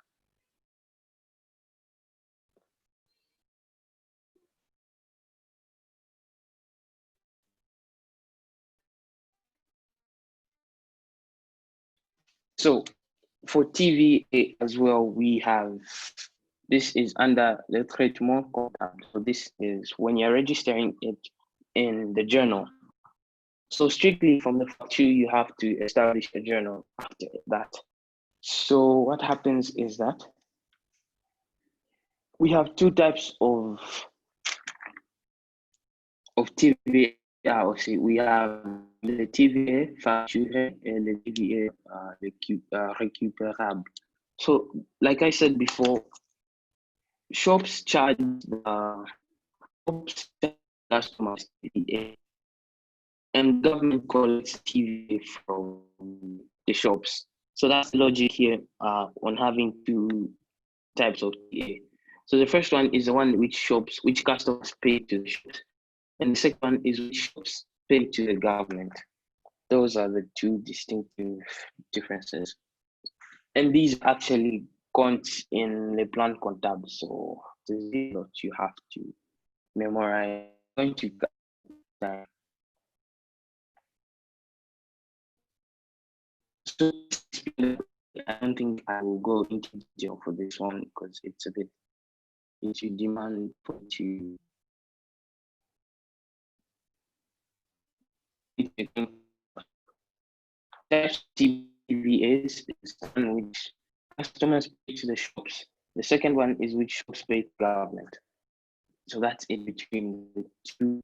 So for TVA as well, we have, this is under the traitement comptable. So this is when you're registering it in the journal. So strictly from the facture, you have to establish a journal after that. So what happens is that we have two types of TVA. We have le TVA facturé and the TVA récupérable. So like I said before, shops charge customers TVA, and government collects TVA from the shops. So that's the logic here on having two types of TVA. So the first one is the one which customers pay to the shops, and the second one is which shops pay to the government. Those are the two distinctive differences. And these actually count in the plan comptable. So this is what you have to memorize. I'm going to time. So I don't think I will go into detail for this one because it's a bit, it should demand for you. TVAs is one which customers pay to the shops. The second one is which shops pay to government. So that's in between the two.